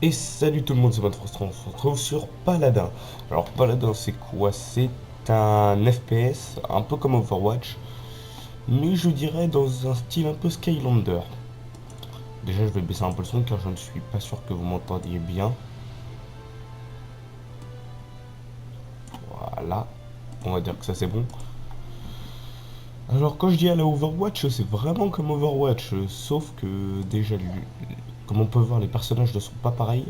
Et salut tout le monde, c'est votre Frostron, on se retrouve sur Paladin. Alors Paladin c'est quoi? C'est un FPS, un peu comme Overwatch, mais je dirais dans un style un peu Skylander. Déjà je vais baisser un peu le son car je ne suis pas sûr que vous m'entendiez bien. Voilà, on va dire que ça c'est bon. Alors quand je dis à la Overwatch, c'est vraiment comme Overwatch, sauf que déjà, comme on peut voir, les personnages ne sont pas pareils.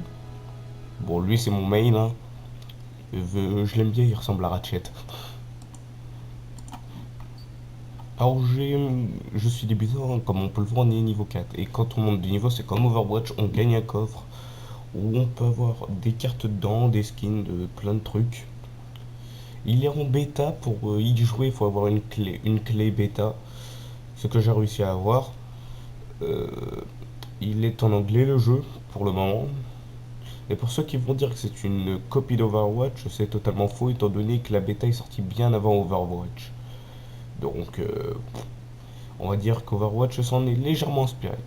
Bon, lui c'est mon main, hein. Je l'aime bien, il ressemble à Ratchet. Alors je suis débutant, comme on peut le voir, on est niveau 4. Et quand on monte de niveau, c'est comme Overwatch, on gagne un coffre où on peut avoir des cartes dedans, des skins, de plein de trucs. Il est en bêta, pour y jouer, il faut avoir une clé bêta, ce que j'ai réussi à avoir. Euh, il est en anglais le jeu, pour le moment. Et pour ceux qui vont dire que c'est une copie d'Overwatch, c'est totalement faux, étant donné que la bêta est sortie bien avant Overwatch. Donc, on va dire qu'Overwatch s'en est légèrement inspiré.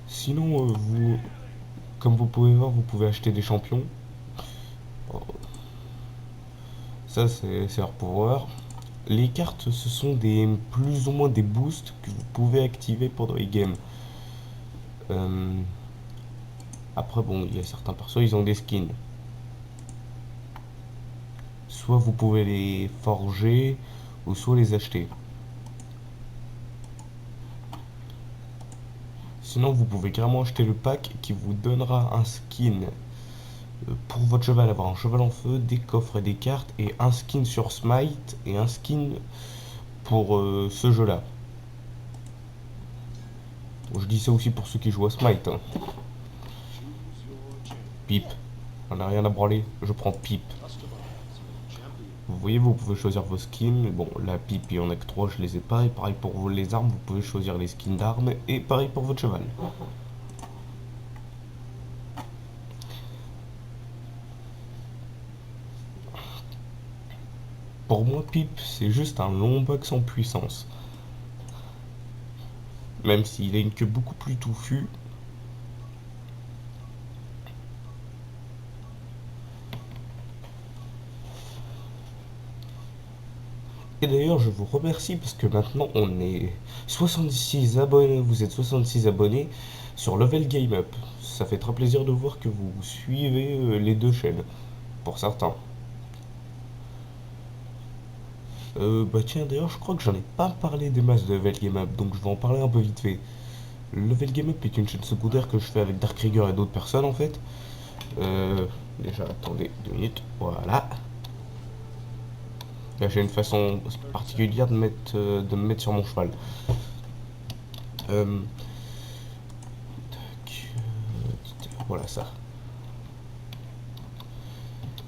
Sinon, comme vous pouvez voir, vous pouvez acheter des champions. Ça, c'est leur pouvoir. Les cartes, ce sont plus ou moins des boosts que vous pouvez activer pendant les games. Euh, Après, bon, il y a certains persos, ils ont des skins. Soit vous pouvez les forger, ou soit les acheter. Sinon, vous pouvez carrément acheter le pack qui vous donnera un skin pour votre cheval, avoir un cheval en feu, des coffres et des cartes, et un skin sur Smite, et un skin pour ce jeu-là. Bon, je dis ça aussi pour ceux qui jouent à Smite, hein. Pipe, on n'a rien à branler, je prends pipe. Vous voyez, vous pouvez choisir vos skins. Bon, la pipe, il y en a que 3, je les ai pas. Et pareil pour les armes, vous pouvez choisir les skins d'armes. Et pareil pour votre cheval. Pour moi, pipe, c'est juste un long box en puissance. Même s'il a une queue beaucoup plus touffue. Et d'ailleurs, je vous remercie parce que maintenant on est 66 abonnés. Vous êtes 66 abonnés sur Level Game Up. Ça fait très plaisir de voir que vous suivez les deux chaînes. Pour certains. Bah tiens, d'ailleurs, je crois que j'en ai pas parlé des masses de Level Game Up, donc je vais en parler un peu vite fait. Level Game Up est une chaîne secondaire que je fais avec Dark Krieger et d'autres personnes en fait. Déjà, attendez 2 minutes. Voilà. Là, j'ai une façon particulière de me mettre sur mon cheval. Euh, voilà ça.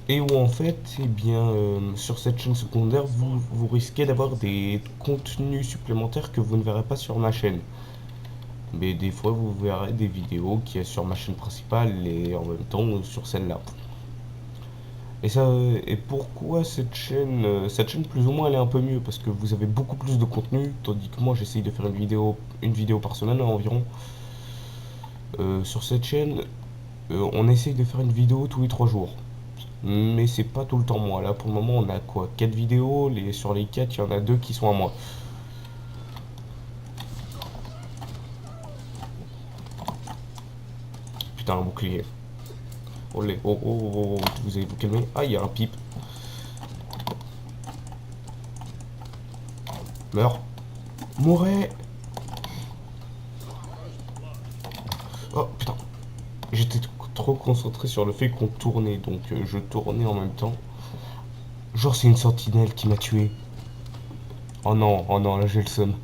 Et où en fait, eh bien, sur cette chaîne secondaire, vous risquez d'avoir des contenus supplémentaires que vous ne verrez pas sur ma chaîne. Mais des fois, vous verrez des vidéos qui est sur ma chaîne principale et en même temps sur celle-là. Et pourquoi cette chaîne plus ou moins elle est un peu mieux parce que vous avez beaucoup plus de contenu, tandis que moi j'essaye de faire une vidéo par semaine environ. Sur cette chaîne, on essaye de faire une vidéo tous les 3 jours. Mais c'est pas tout le temps moi. Là pour le moment on a quoi, 4 vidéos, sur les 4 il y en a 2 qui sont à moi. Putain un bouclier. Olé, oh, oh, oh, oh, vous allez vous calmer. Ah il y a un pipe. Meurs. Mourez. Oh putain. J'étais trop concentré sur le fait qu'on tournait, donc je tournais en même temps. Genre c'est une sentinelle qui m'a tué. Oh non, là j'ai le seum.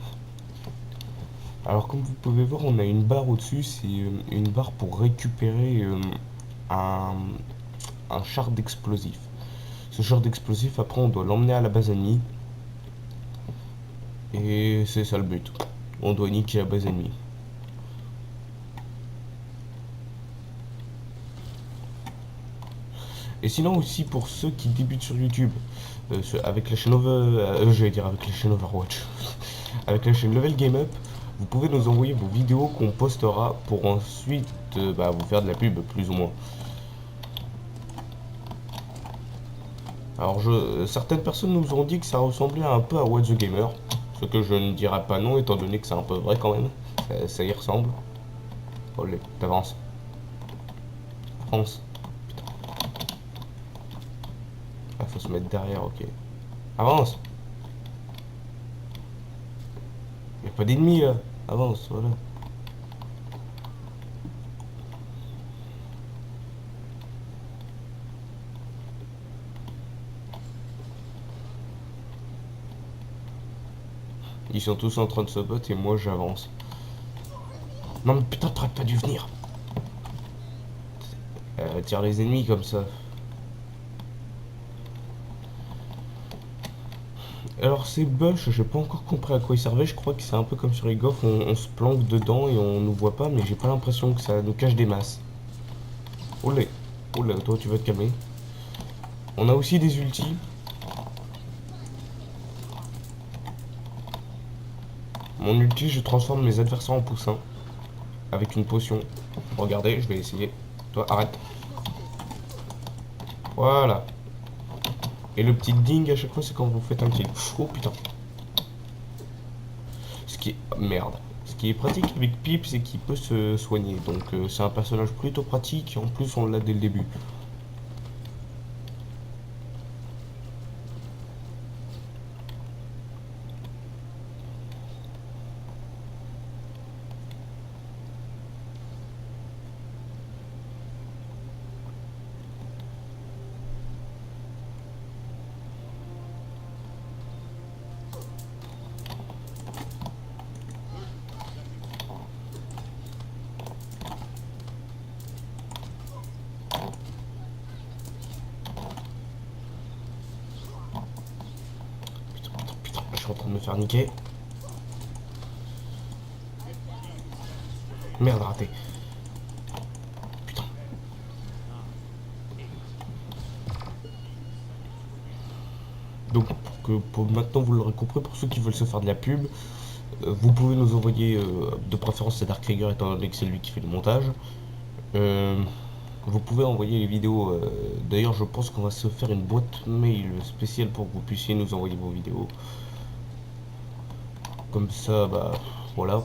Alors comme vous pouvez voir, on a une barre au-dessus, c'est une barre pour récupérer un, un char d'explosifs. Ce char d'explosifs, après on doit l'emmener à la base ennemie. Et c'est ça le but. On doit niquer la base ennemie. Et sinon aussi pour ceux qui débutent sur YouTube, avec la chaîne j'allais dire avec la chaîne Overwatch, avec la chaîne Level Game Up, Vous pouvez nous envoyer vos vidéos qu'on postera pour ensuite vous faire de la pub plus ou moins. Alors certaines personnes nous ont dit que ça ressemblait un peu à What the Gamer, ce que je ne dirais pas non étant donné que c'est un peu vrai quand même. Ça y ressemble. Allez, t'avances. Avance. Putain. Ah, faut se mettre derrière, ok. Avance. Y a pas d'ennemis là. Avance, voilà. Ils sont tous en train de se battre et moi j'avance. Non mais putain, t'aurais pas dû venir. Tire les ennemis comme ça. Alors ces bush, j'ai pas encore compris à quoi ils servaient. Je crois que c'est un peu comme sur les gaufres, on se planque dedans et on nous voit pas, mais j'ai pas l'impression que ça nous cache des masses. Olé, olé, toi tu vas te calmer. On a aussi des ultis. Mon ulti, je transforme mes adversaires en poussins avec une potion. Regardez, je vais essayer. Toi, arrête. Voilà. Et le petit ding à chaque fois, c'est quand vous faites un kill. Oh putain. Ce qui est... Merde. Ce qui est pratique avec Pip, c'est qu'il peut se soigner. Donc c'est un personnage plutôt pratique. Et en plus, on l'a dès le début. Putain, je suis en train de me faire niquer. Merde, raté. Putain. Donc, pour maintenant, vous l'aurez compris, pour ceux qui veulent se faire de la pub, vous pouvez nous envoyer, de préférence c'est Dark Krieger étant donné que c'est lui qui fait le montage. Vous pouvez envoyer les vidéos. D'ailleurs, je pense qu'on va se faire une boîte mail spéciale pour que vous puissiez nous envoyer vos vidéos. Comme ça, voilà.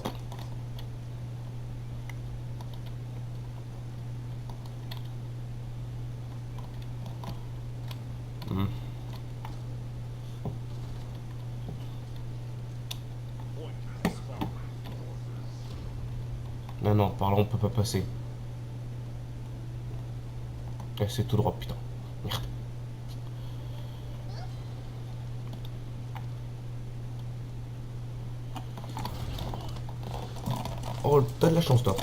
Hmm. Non, non, par là on peut pas passer. C'est tout droit, putain. Merde. Oh, t'as de la chance, toi.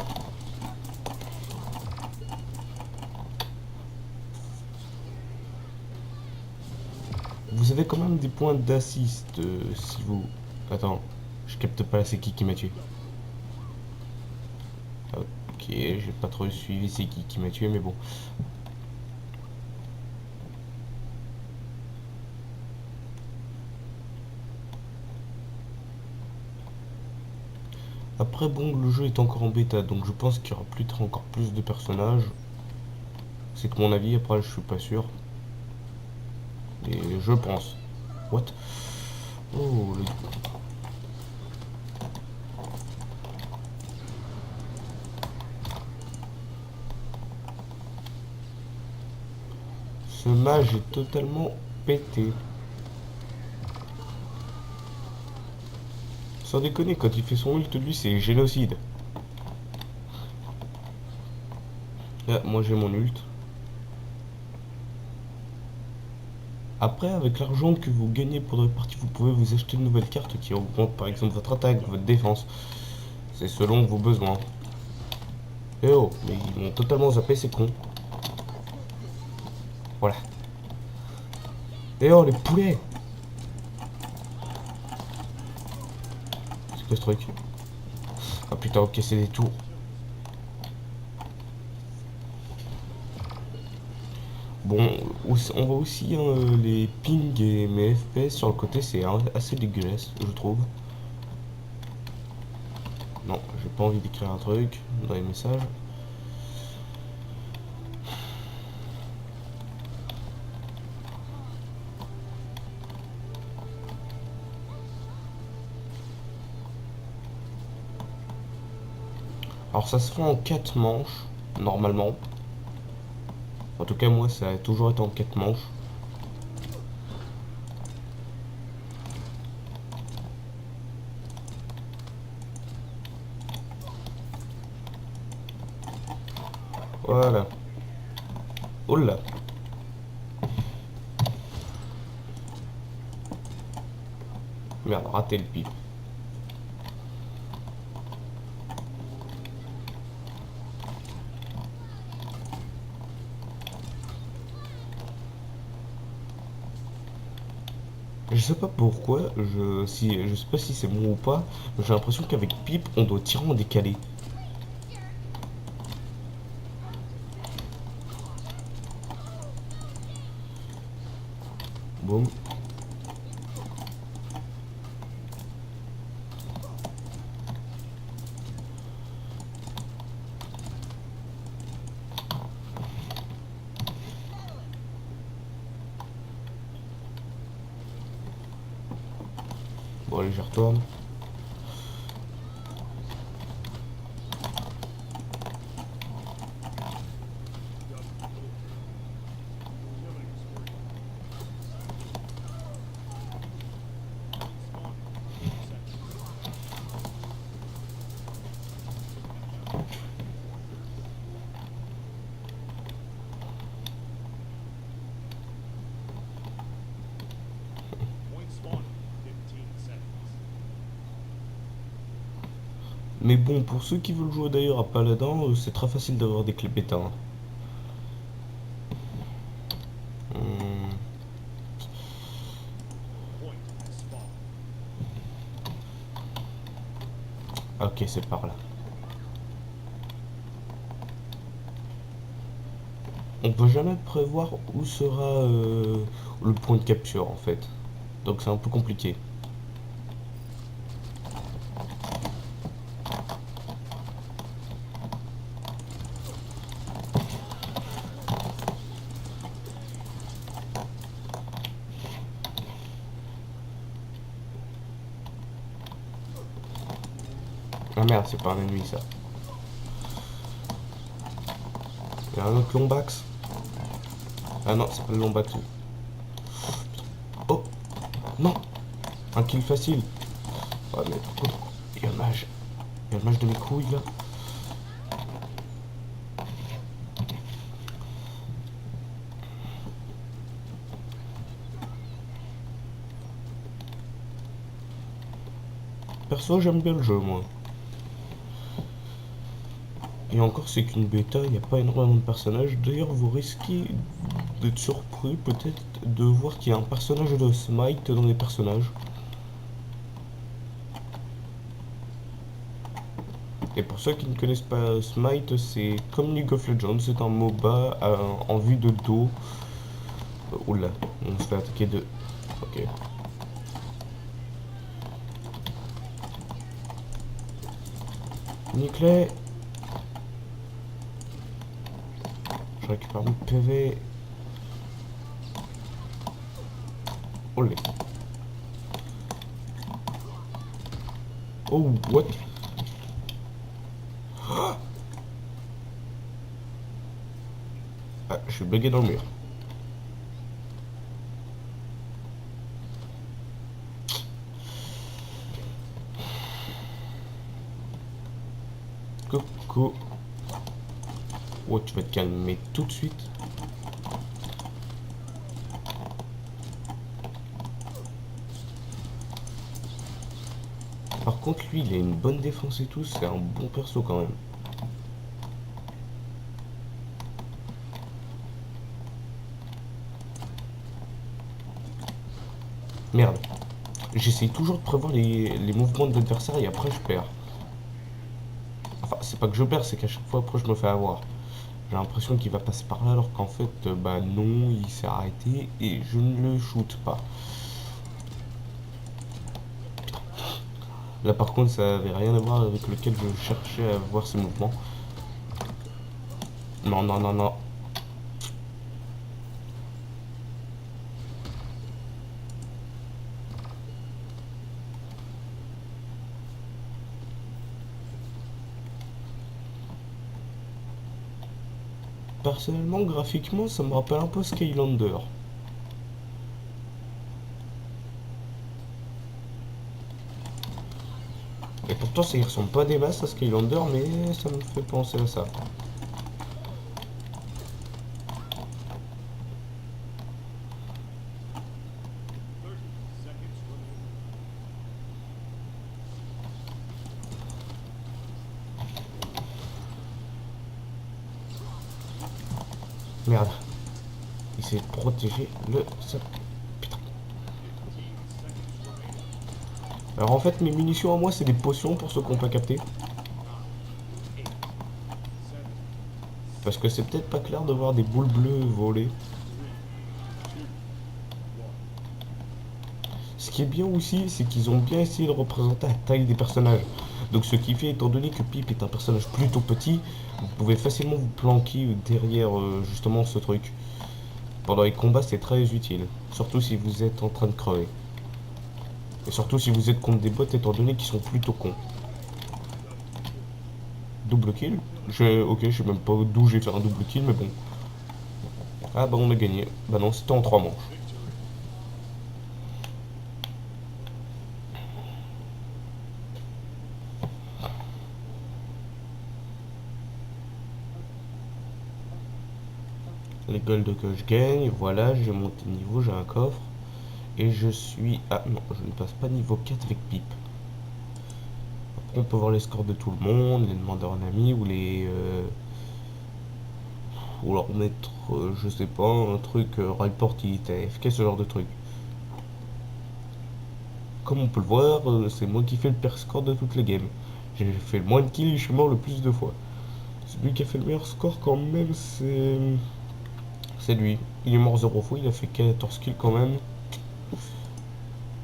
Vous avez quand même des points d'assist si vous... Attends, je capte pas, c'est qui m'a tué. Ok, j'ai pas trop suivi c'est qui m'a tué, mais bon. Après, bon, le jeu est encore en bêta, donc je pense qu'il y aura plus tard encore plus de personnages. C'est que mon avis, après, je suis pas sûr. Et je pense. What? Oh, le... Ce mage est totalement pété. Sans déconner, quand il fait son ult, lui, c'est génocide. Là, moi j'ai mon ult. Après, avec l'argent que vous gagnez pour la partie, vous pouvez vous acheter une nouvelle carte qui augmente par exemple votre attaque, votre défense. C'est selon vos besoins. Eh oh, mais ils m'ont totalement zappé, c'est con. Voilà. Eh oh, les poulets! C'est quoi ce truc? Ah putain, ok, c'est des tours. Bon, on voit aussi les pings et mes FPS sur le côté, c'est assez dégueulasse, je trouve. pas envie d'écrire un truc dans les messages. Alors ça se fait en 4 manches, normalement. En tout cas moi ça a toujours été en 4 manches. Voilà. Oh là. Merde, raté le pipe. Je sais pas pourquoi, je sais pas si c'est moi ou pas, mais j'ai l'impression qu'avec pipe on doit tirer en décalé. Boum. Bon allez, je retourne. Mais bon, pour ceux qui veulent jouer d'ailleurs à Paladin, c'est très facile d'avoir des clés bêta, hein. Hmm. Ok, c'est par là. On peut jamais prévoir où sera le point de capture en fait. Donc c'est un peu compliqué. Ah merde, c'est pas un ennemi ça. Il y a un autre Lombax. Ah non, c'est pas le Lombax. Oh non, un kill facile. Ouais mais pourquoi il y a le mage. Il y a le mage de mes couilles là. Perso, j'aime bien le jeu moi. Et encore, c'est qu'une bêta, il n'y a pas énormément de personnages. D'ailleurs, vous risquez d'être surpris peut-être de voir qu'il y a un personnage de Smite dans les personnages. Et pour ceux qui ne connaissent pas Smite, c'est comme League of Legends, c'est un MOBA en vue de dos. Oula, on se fait attaquer de... Ok. Nickel. Je récupère mon PV. Olé. Oh, what? Ah, je suis bugué dans le mur. Coucou. Oh, tu vas te calmer tout de suite. Par contre, lui, il a une bonne défense et tout, c'est un bon perso quand même. Merde. J'essaye toujours de prévoir les mouvements de l'adversaire et après je perds. Enfin, c'est pas que je perds, c'est qu'à chaque fois après je me fais avoir. J'ai l'impression qu'il va passer par là alors qu'en fait, bah non, il s'est arrêté et je ne le shoot pas. Là par contre ça avait rien à voir avec lequel je cherchais à voir ses mouvements. Non, non, non, non. Personnellement, graphiquement, ça me rappelle un peu Skylander. Et pourtant, ça y ressemble pas des masses à Skylander, mais ça me fait penser à ça. Merde. Il s'est protégé le... Putain. Alors en fait, mes munitions à moi, c'est des potions pour ceux qui n'ont pas capté. Parce que c'est peut-être pas clair de voir des boules bleues voler. Ce qui est bien aussi, c'est qu'ils ont bien essayé de représenter la taille des personnages. Donc ce qui fait, étant donné que Pip est un personnage plutôt petit, vous pouvez facilement vous planquer derrière justement ce truc. Pendant les combats, c'est très utile. Surtout si vous êtes en train de crever. Et surtout si vous êtes contre des bots, étant donné qu'ils sont plutôt cons. Double kill. Ok, je sais même pas d'où j'ai fait un double kill, mais bon. Ah bah on a gagné. Bah non, c'était en 3 manches. Les golds que je gagne, voilà, j'ai monté de niveau, j'ai un coffre. Et je suis... Ah non, je ne passe pas niveau 4 avec Pip. Après, on peut voir les scores de tout le monde, les demander en ami ou les... ou leur mettre, je sais pas, un truc, report il était AFK, ce genre de truc. Comme on peut le voir, c'est moi qui fais le pire score de toutes les games. J'ai fait le moins de kills et je suis mort le plus de fois. Celui qui a fait le meilleur score quand même, c'est lui. Il est mort 0 fois, il a fait 14 kills quand même.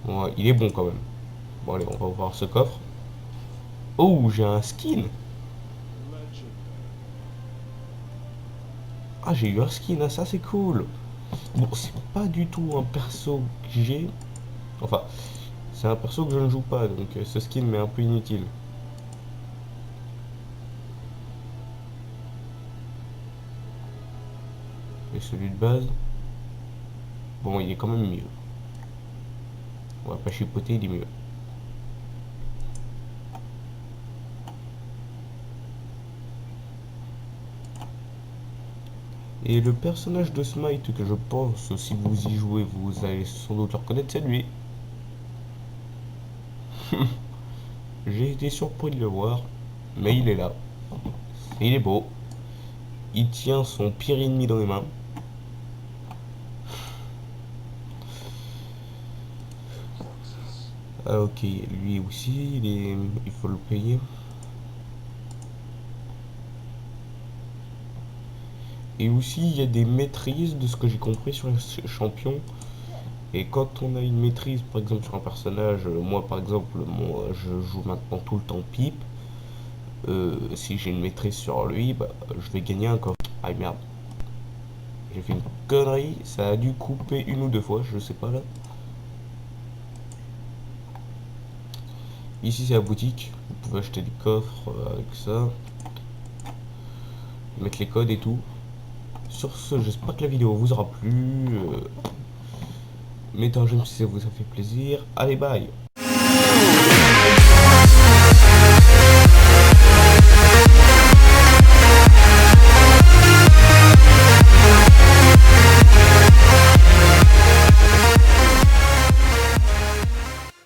Ouais, il est bon quand même. Bon allez, on va ouvrir ce coffre. Oh, j'ai un skin. Ah, j'ai eu un skin, ah, ça c'est cool. Bon, c'est pas du tout un perso que j'ai. Enfin, c'est un perso que je ne joue pas, donc ce skin m'est un peu inutile. Et celui de base, bon, il est quand même mieux. On va pas chipoter, il est mieux. Et le personnage de Smite que je pense, si vous y jouez, vous allez sans doute le reconnaître, c'est lui. J'ai été surpris de le voir, mais il est là. Et il est beau. Il tient son pire ennemi dans les mains. Ah ok, lui aussi, il faut le payer. Et aussi, il y a des maîtrises de ce que j'ai compris sur les champions. Et quand on a une maîtrise, par exemple, sur un personnage, moi par exemple, moi, je joue maintenant tout le temps Pipe. Si j'ai une maîtrise sur lui, bah, je vais gagner un coffre. Ah merde. J'ai fait une connerie, ça a dû couper une ou deux fois, je sais pas là. Ici c'est la boutique, vous pouvez acheter des coffres avec ça. Mettre les codes et tout. Sur ce, j'espère que la vidéo vous aura plu. Mettez un j'aime si ça vous a fait plaisir. Allez, bye!